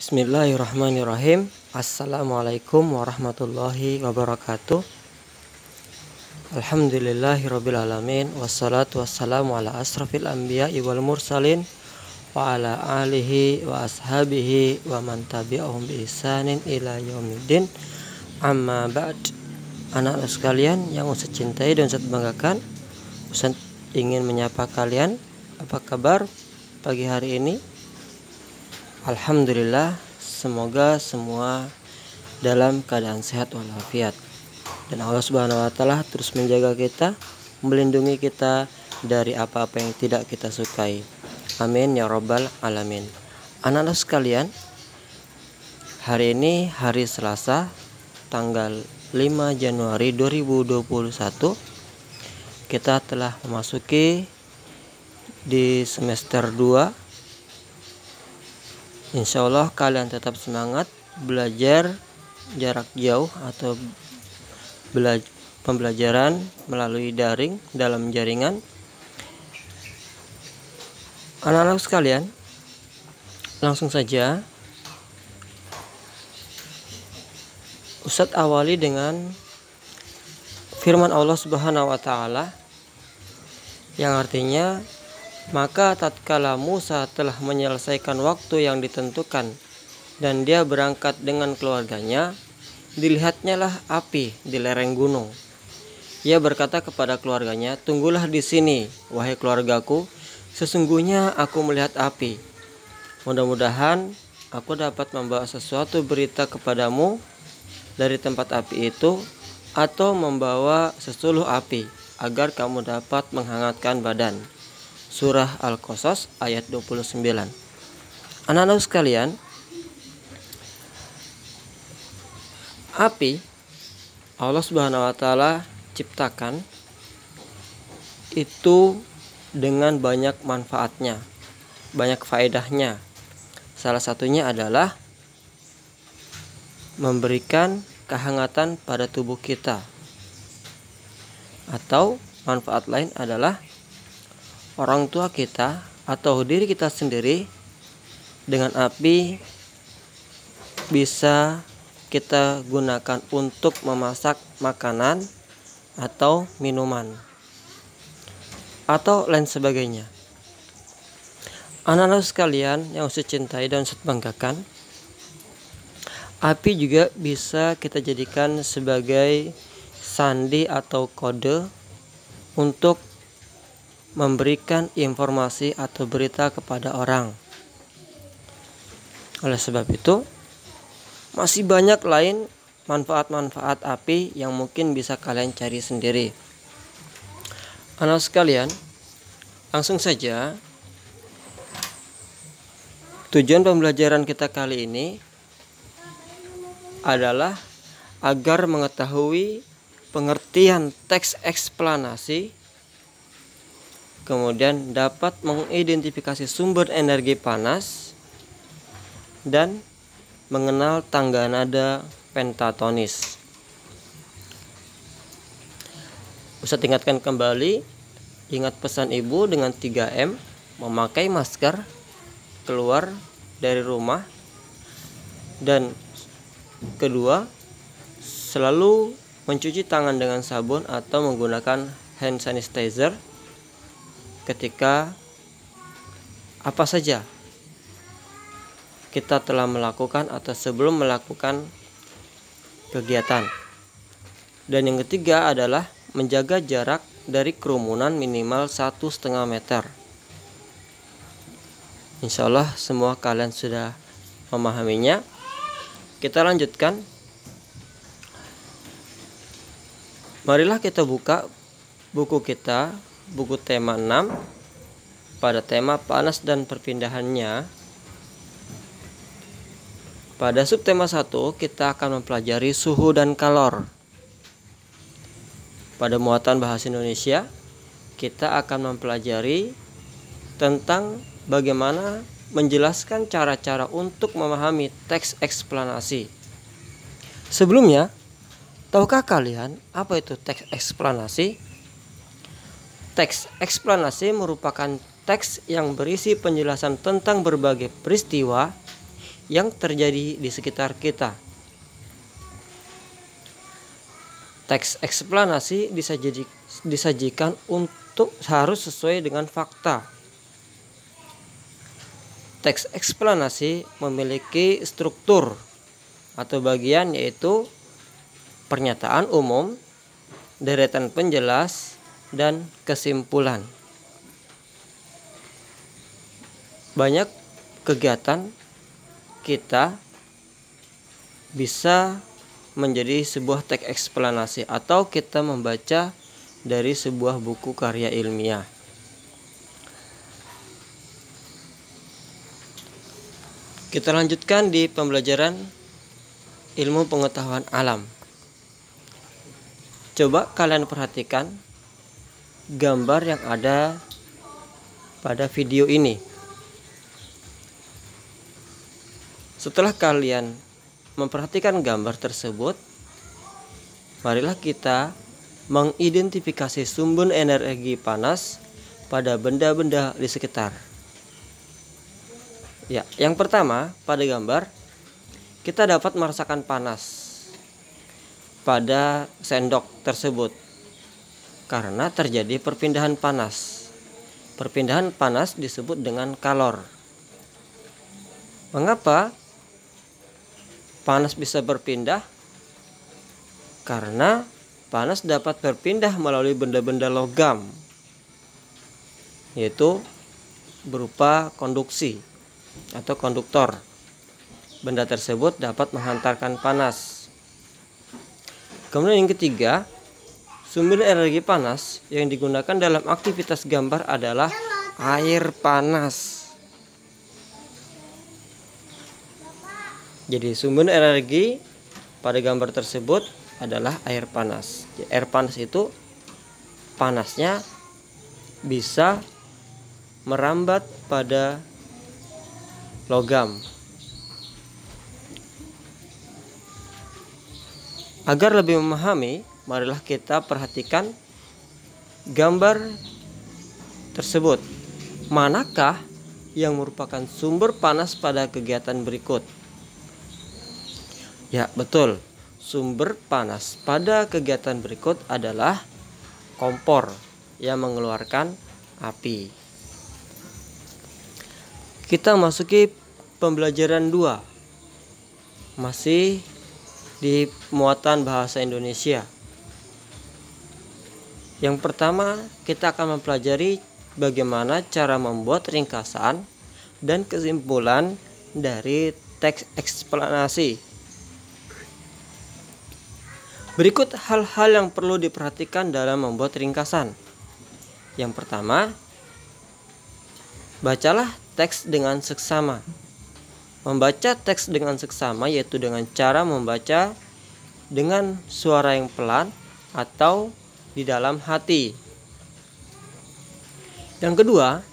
Bismillahirrahmanirrahim. Assalamualaikum warahmatullahi wabarakatuh. Alhamdulillahirrabbilalamin. Wassalatu wassalamu ala asrafil anbiya'i wal mursalin wa ala alihi wa ashabihi wa man tabi'ahum bi ihsanin ila yaumiddin. Amma ba'd. Anak-anak sekalian yang Ustaz cintai dan Ustaz banggakan, Ustaz ingin menyapa kalian. Apa kabar pagi hari ini? Alhamdulillah, semoga semua dalam keadaan sehat walafiat, dan Allah Subhanahu wa taala terus menjaga kita, melindungi kita dari apa-apa yang tidak kita sukai. Amin ya rabbal alamin. Anak-anak sekalian, hari ini hari Selasa, tanggal 5 Januari 2021. Kita telah memasuki di semester 2. Insya Allah kalian tetap semangat belajar jarak jauh atau pembelajaran melalui daring dalam jaringan. Anak-anak sekalian, langsung saja Ustadz awali dengan firman Allah Subhanahu wa taala yang artinya, maka tatkala Musa telah menyelesaikan waktu yang ditentukan dan dia berangkat dengan keluarganya, dilihatnya lah api di lereng gunung. Ia berkata kepada keluarganya, "Tunggulah di sini, wahai keluargaku, sesungguhnya aku melihat api. Mudah-mudahan aku dapat membawa sesuatu berita kepadamu dari tempat api itu, atau membawa sesuluh api agar kamu dapat menghangatkan badan." Surah Al-Qasas ayat 29. Anak-anak sekalian, api Allah Subhanahu wa taala ciptakan itu dengan banyak manfaatnya, banyak faedahnya. Salah satunya adalah memberikan kehangatan pada tubuh kita. Atau manfaat lain adalah orang tua kita atau diri kita sendiri dengan api bisa kita gunakan untuk memasak makanan atau minuman atau lain sebagainya. Anak-anak sekalian yang saya cintai dan saya banggakan, api juga bisa kita jadikan sebagai sandi atau kode untuk memberikan informasi atau berita kepada orang. Oleh sebab itu, masih banyak lain manfaat-manfaat api yang mungkin bisa kalian cari sendiri. Anak sekalian, langsung saja. Tujuan pembelajaran kita kali ini adalah agar mengetahui pengertian teks eksplanasi, kemudian dapat mengidentifikasi sumber energi panas dan mengenal tangga nada pentatonis. Ustadz ingatkan kembali, ingat pesan ibu dengan 3M, memakai masker, keluar dari rumah, dan kedua, selalu mencuci tangan dengan sabun atau menggunakan hand sanitizer ketika apa saja kita telah melakukan atau sebelum melakukan kegiatan. Dan yang ketiga adalah menjaga jarak dari kerumunan minimal 1,5 meter. Insya Allah semua kalian sudah memahaminya. Kita lanjutkan. Marilah kita buka buku kita, buku tema 6, pada tema panas dan perpindahannya. Pada subtema 1 kita akan mempelajari suhu dan kalor. Pada muatan bahasa Indonesia kita akan mempelajari tentang bagaimana menjelaskan cara-cara untuk memahami teks eksplanasi. Sebelumnya, tahukah kalian apa itu teks eksplanasi? Teks eksplanasi merupakan teks yang berisi penjelasan tentang berbagai peristiwa yang terjadi di sekitar kita. Teks eksplanasi disajikan untuk harus sesuai dengan fakta. Teks eksplanasi memiliki struktur atau bagian, yaitu pernyataan umum, deretan penjelas, dan kesimpulan. Banyak kegiatan kita bisa menjadi sebuah teks eksplanasi atau kita membaca dari sebuah buku karya ilmiah. Kita lanjutkan di pembelajaran ilmu pengetahuan alam. Coba kalian perhatikan gambar yang ada pada video ini. Setelah kalian memperhatikan gambar tersebut, marilah kita mengidentifikasi sumber energi panas pada benda-benda di sekitar. Ya, yang pertama, pada gambar kita dapat merasakan panas pada sendok tersebut karena terjadi perpindahan panas. Perpindahan panas disebut dengan kalor. Mengapa panas bisa berpindah? Karena panas dapat berpindah melalui benda-benda logam, yaitu berupa konduksi atau konduktor. Benda tersebut dapat menghantarkan panas. Kemudian yang ketiga, sumber energi panas yang digunakan dalam aktivitas gambar adalah air panas. Jadi sumber energi pada gambar tersebut adalah air panas. Air panas itu panasnya bisa merambat pada logam. Agar lebih memahami, marilah kita perhatikan gambar tersebut. Manakah yang merupakan sumber panas pada kegiatan berikut? Ya, betul. Sumber panas pada kegiatan berikut adalah kompor yang mengeluarkan api. Kita masuki pembelajaran 2. Masih di muatan bahasa Indonesia. Yang pertama, kita akan mempelajari bagaimana cara membuat ringkasan dan kesimpulan dari teks eksplanasi. Berikut hal-hal yang perlu diperhatikan dalam membuat ringkasan. Yang pertama, bacalah teks dengan seksama. Membaca teks dengan seksama yaitu dengan cara membaca dengan suara yang pelan atau di dalam hati. Yang kedua,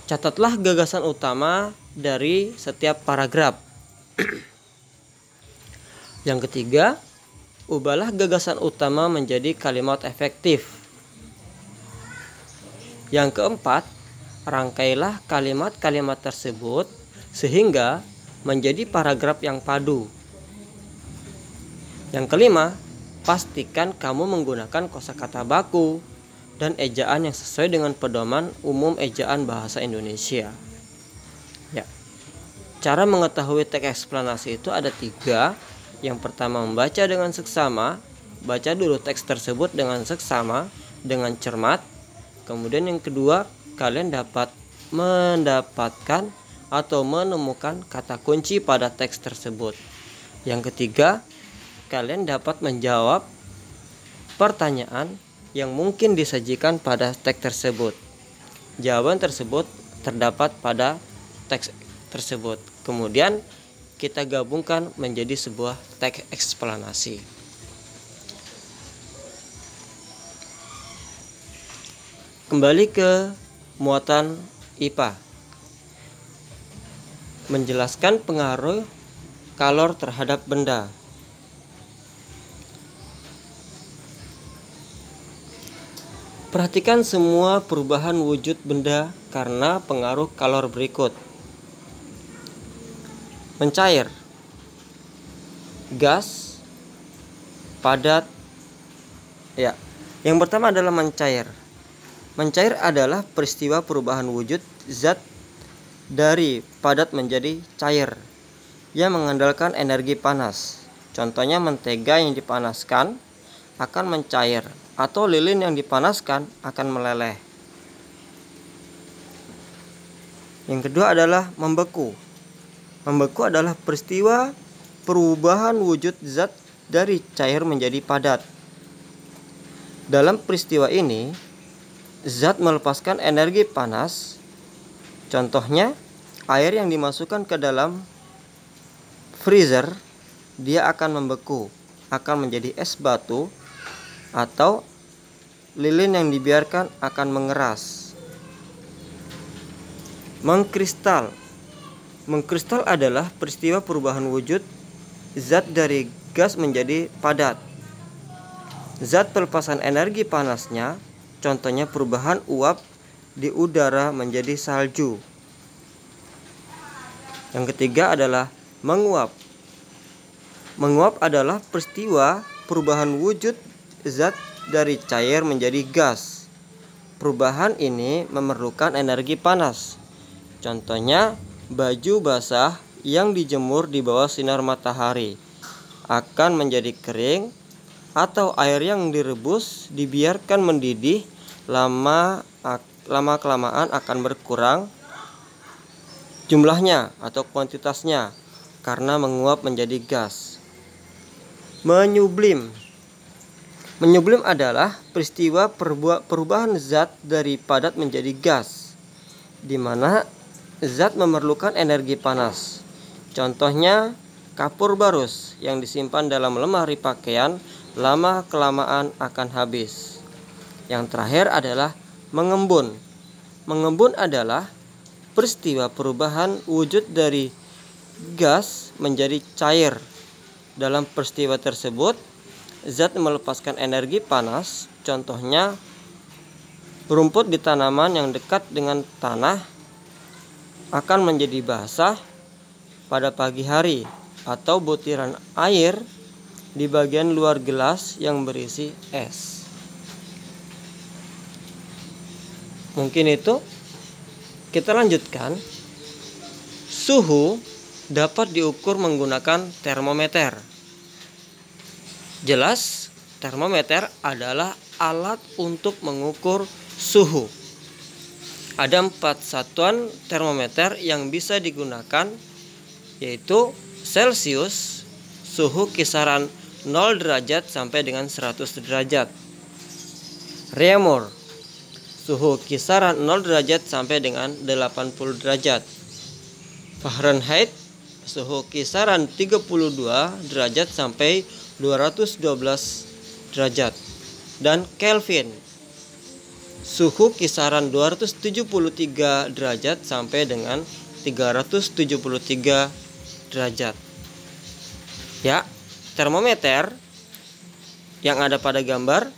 catatlah gagasan utama dari setiap paragraf. Yang ketiga, ubahlah gagasan utama menjadi kalimat efektif. Yang keempat, rangkailah kalimat-kalimat tersebut sehingga menjadi paragraf yang padu. Yang kelima, pastikan kamu menggunakan kosakata baku dan ejaan yang sesuai dengan pedoman umum ejaan bahasa Indonesia. Ya. Cara mengetahui teks eksplanasi itu ada 3. Yang pertama, membaca dengan seksama. Baca dulu teks tersebut dengan seksama, dengan cermat. Kemudian yang kedua, kalian dapat mendapatkan atau menemukan kata kunci pada teks tersebut. Yang ketiga, kalian dapat menjawab pertanyaan yang mungkin disajikan pada teks tersebut. Jawaban tersebut terdapat pada teks tersebut. Kemudian kita gabungkan menjadi sebuah teks eksplanasi. Kembali ke muatan IPA. Menjelaskan pengaruh kalor terhadap benda. Perhatikan semua perubahan wujud benda karena pengaruh kalor berikut. mencair, gas, padat. Ya, yang pertama adalah mencair. Mencair adalah peristiwa perubahan wujud zat dari padat menjadi cair yang mengandalkan energi panas. Contohnya mentega yang dipanaskan akan mencair, atau lilin yang dipanaskan akan meleleh. Yang kedua adalah membeku. Membeku adalah peristiwa perubahan wujud zat dari cair menjadi padat. Dalam peristiwa ini, zat melepaskan energi panas. Contohnya, air yang dimasukkan ke dalam freezer, dia akan membeku, akan menjadi es batu, atau lilin yang dibiarkan akan mengeras. Mengkristal. Mengkristal adalah peristiwa perubahan wujud zat dari gas menjadi padat. Zat pelepasan energi panasnya, contohnya perubahan uap di udara menjadi salju. Yang ketiga adalah menguap. Menguap adalah peristiwa perubahan wujud zat dari cair menjadi gas. Perubahan ini memerlukan energi panas. Contohnya, baju basah yang dijemur di bawah sinar matahari akan menjadi kering, atau air yang direbus dibiarkan mendidih lama-kelamaan akan berkurang jumlahnya atau kuantitasnya karena menguap menjadi gas. Menyublim. Menyublim adalah peristiwa perubahan zat dari padat menjadi gas, di mana zat memerlukan energi panas. Contohnya, kapur barus yang disimpan dalam lemari pakaian lama-kelamaan akan habis. Yang terakhir adalah mengembun. Mengembun adalah peristiwa perubahan wujud dari gas menjadi cair. Dalam peristiwa tersebut, zat melepaskan energi panas. Contohnya, rumput di tanaman yang dekat dengan tanah akan menjadi basah pada pagi hari, atau butiran air di bagian luar gelas yang berisi es. Mungkin itu. Kita lanjutkan. Suhu dapat diukur menggunakan termometer. Jelas, termometer adalah alat untuk mengukur suhu. Ada 4 satuan termometer yang bisa digunakan, yaitu Celsius, suhu kisaran 0 derajat sampai dengan 100 derajat. Reaumur, suhu kisaran 0 derajat sampai dengan 80 derajat. Fahrenheit, suhu kisaran 32 derajat sampai 212 derajat. Dan Kelvin, suhu kisaran 273 derajat sampai dengan 373 derajat. Ya, termometer yang ada pada gambar,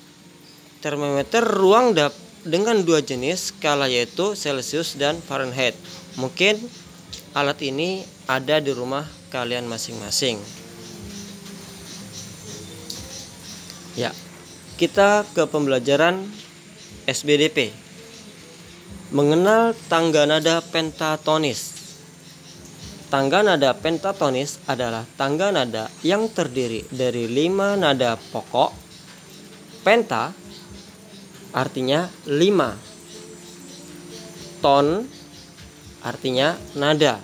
termometer ruang dengan 2 jenis skala, yaitu Celsius dan Fahrenheit. Mungkin alat ini ada di rumah kalian masing-masing. Ya, kita ke pembelajaran SBDP. Mengenal tangga nada pentatonis. Tangga nada pentatonis adalah tangga nada yang terdiri dari 5 nada pokok. Penta artinya 5. Ton artinya nada.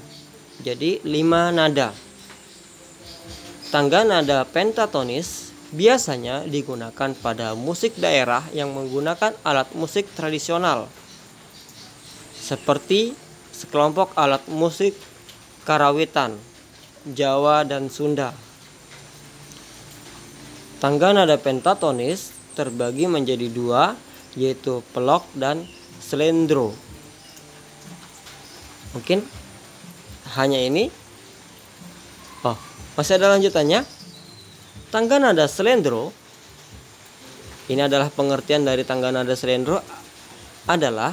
Jadi 5 nada. Tangga nada pentatonis biasanya digunakan pada musik daerah yang menggunakan alat musik tradisional, seperti sekelompok alat musik karawitan, Jawa dan Sunda. Tangga nada pentatonis terbagi menjadi 2, yaitu pelok dan slendro. Mungkin hanya ini. Oh, masih ada lanjutannya. Tangga nada slendro, ini adalah pengertian dari tangga nada slendro, adalah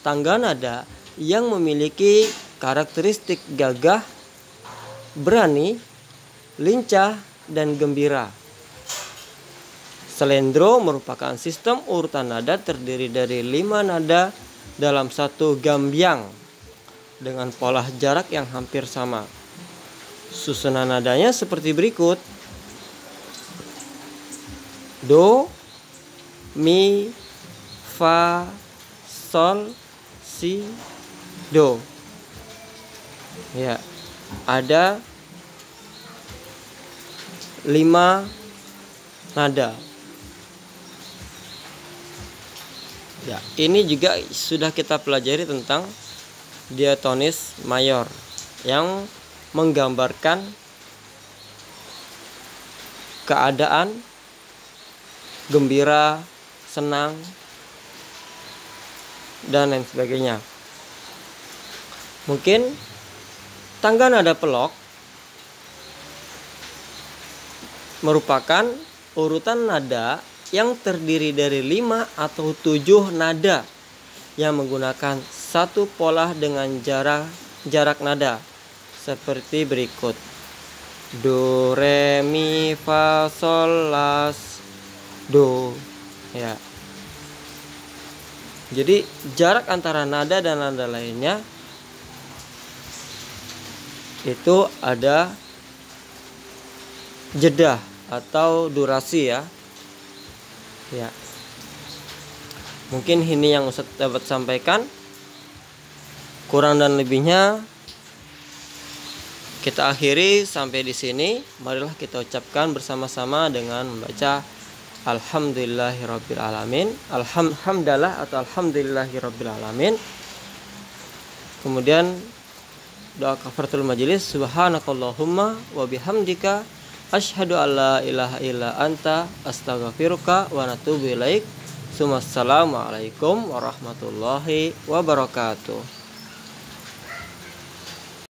tangga nada yang memiliki karakteristik gagah berani, lincah, dan gembira. Slendro merupakan sistem urutan nada terdiri dari 5 nada dalam satu gambyang dengan pola jarak yang hampir sama. Susunan nadanya seperti berikut: do, mi, fa, sol, si, do. Ya, ada 5 nada. Ya, ini juga sudah kita pelajari tentang diatonis mayor yang menggambarkan keadaan gembira, senang, dan lain sebagainya. Mungkin tangga nada pelok merupakan urutan nada yang terdiri dari 5 atau 7 nada yang menggunakan satu pola dengan jarak nada seperti berikut: do, re, mi, fa, sol, la, do. Ya. Jadi jarak antara nada dan nada lainnya itu ada jeda atau durasi ya. Ya. Mungkin ini yang Ustadz dapat sampaikan. Kurang dan lebihnya kita akhiri sampai di sini. Marilah kita ucapkan bersama-sama dengan membaca alhamdulillahirabbil alamin. Alhamdulillah atau alhamdulillahirabbil alamin. Kemudian doa kafaratul majelis, subhanakallahumma wa bihamdika asyhadu alla ilaha illa anta astaghfiruka wa natubu ilaik. Assalamualaikum warahmatullahi wabarakatuh.